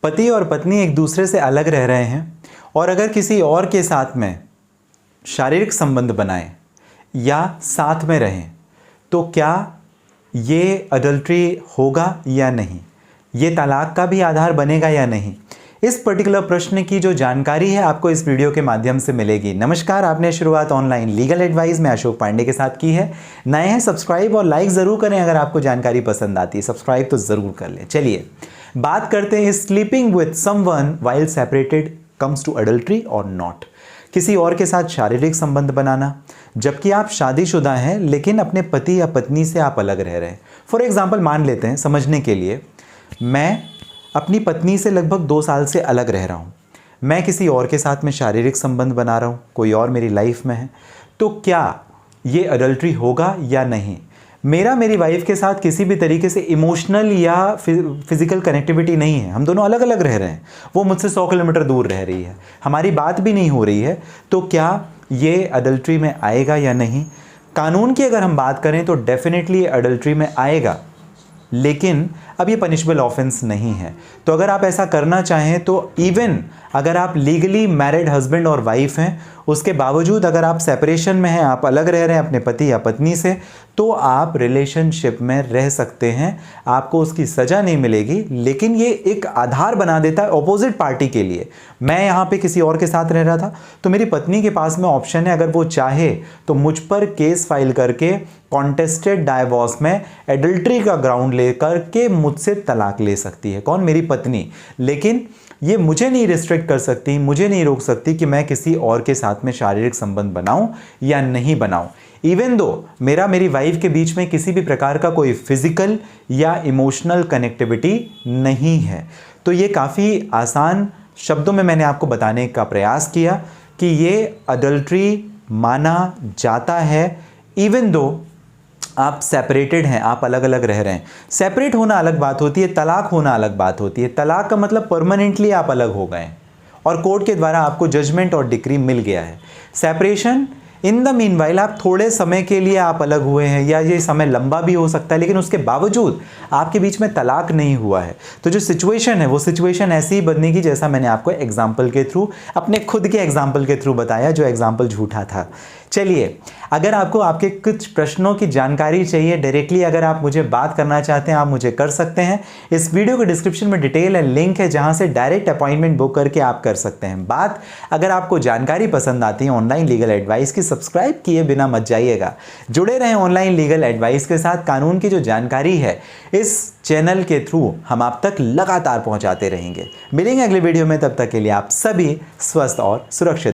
पति और पत्नी एक दूसरे से अलग रह रहे हैं और अगर किसी और के साथ में शारीरिक संबंध बनाएं या साथ में रहें तो क्या ये अडल्ट्री होगा या नहीं, ये तलाक का भी आधार बनेगा या नहीं। इस पर्टिकुलर प्रश्न की जो जानकारी है आपको इस वीडियो के माध्यम से मिलेगी। नमस्कार, आपने शुरुआत ऑनलाइन लीगल एडवाइस में अशोक पांडे के साथ की है। नए हैं सब्सक्राइब और लाइक ज़रूर करें। अगर आपको जानकारी पसंद आती है सब्सक्राइब तो ज़रूर कर लें। चलिए बात करते हैं, sleeping with someone while separated comes to adultery और नॉट। किसी और के साथ शारीरिक संबंध बनाना जबकि आप शादीशुदा हैं लेकिन अपने पति या पत्नी से आप अलग रह रहे हैं। फॉर एग्जाम्पल मान लेते हैं समझने के लिए, मैं अपनी पत्नी से लगभग 2 साल से अलग रह रहा हूँ, मैं किसी और के साथ में शारीरिक संबंध बना रहा हूँ, कोई और मेरी लाइफ में है, तो क्या ये अडल्ट्री होगा या नहीं। मेरी वाइफ के साथ किसी भी तरीके से इमोशनल या फिजिकल कनेक्टिविटी नहीं है, हम दोनों अलग अलग रह रहे हैं। वो मुझसे 100 किलोमीटर दूर रह रही है, हमारी बात भी नहीं हो रही है, तो क्या ये अडल्ट्री में आएगा या नहीं। कानून की अगर हम बात करें तो डेफिनेटली ये अडल्ट्री में आएगा, लेकिन अब ये पनिशेबल ऑफेंस नहीं है। तो अगर आप ऐसा करना चाहें तो इवन अगर आप लीगली मैरिड हस्बैंड और वाइफ हैं, उसके बावजूद अगर आप सेपरेशन में हैं, आप अलग रह रहे हैं अपने पति या पत्नी से, तो आप रिलेशनशिप में रह सकते हैं, आपको उसकी सज़ा नहीं मिलेगी। लेकिन ये एक आधार बना देता है ऑपोजिट पार्टी के लिए। मैं यहाँ पे किसी और के साथ रह रहा था तो मेरी पत्नी के पास में ऑप्शन है, अगर वो चाहे तो मुझ पर केस फाइल करके कॉन्टेस्टेड डाइवोर्स में एडल्ट्री का ग्राउंड लेकर के मुझसे तलाक ले सकती है। कौन? मेरी पत्नी। लेकिन ये मुझे नहीं रिस्ट्रिक्ट कर सकती, मुझे नहीं रोक सकती कि मैं किसी और के साथ में शारीरिक संबंध बनाऊं या नहीं बनाऊं। इवन दो मेरी वाइफ के बीच में किसी भी प्रकार का कोई फिजिकल या इमोशनल कनेक्टिविटी नहीं है। तो ये काफ़ी आसान शब्दों में मैंने आपको बताने का प्रयास किया कि ये अडल्ट्री माना जाता है इवन दो आप सेपरेटेड हैं, आप अलग अलग रह रहे हैं। सेपरेट होना अलग बात होती है, तलाक होना अलग बात होती है। तलाक का मतलब परमानेंटली आप अलग हो गए और कोर्ट के द्वारा आपको जजमेंट और डिक्री मिल गया है। सेपरेशन इन द मीनवाइल आप थोड़े समय के लिए आप अलग हुए हैं या ये समय लंबा भी हो सकता है, लेकिन उसके बावजूद आपके बीच में तलाक नहीं हुआ है। तो जो सिचुएशन है वो सिचुएशन ऐसी ही बनेगी जैसा मैंने आपको एग्जाम्पल के थ्रू, अपने खुद के एग्जाम्पल के थ्रू बताया, जो एग्जाम्पल झूठा था। चलिए, अगर आपको आपके कुछ प्रश्नों की जानकारी चाहिए डायरेक्टली, अगर आप मुझे बात करना चाहते हैं आप मुझे कर सकते हैं। इस वीडियो के डिस्क्रिप्शन में डिटेल है, लिंक है जहां से डायरेक्ट अपॉइंटमेंट बुक करके आप कर सकते हैं बात। अगर आपको जानकारी पसंद आती है ऑनलाइन लीगल एडवाइस की, सब्सक्राइब किए बिना मत जाइएगा। जुड़े रहें ऑनलाइन लीगल एडवाइस के साथ। कानून की जो जानकारी है इस चैनल के थ्रू हम आप तक लगातार पहुंचाते रहेंगे। मिलेंगे अगले वीडियो में, तब तक के लिए आप सभी स्वस्थ और सुरक्षित।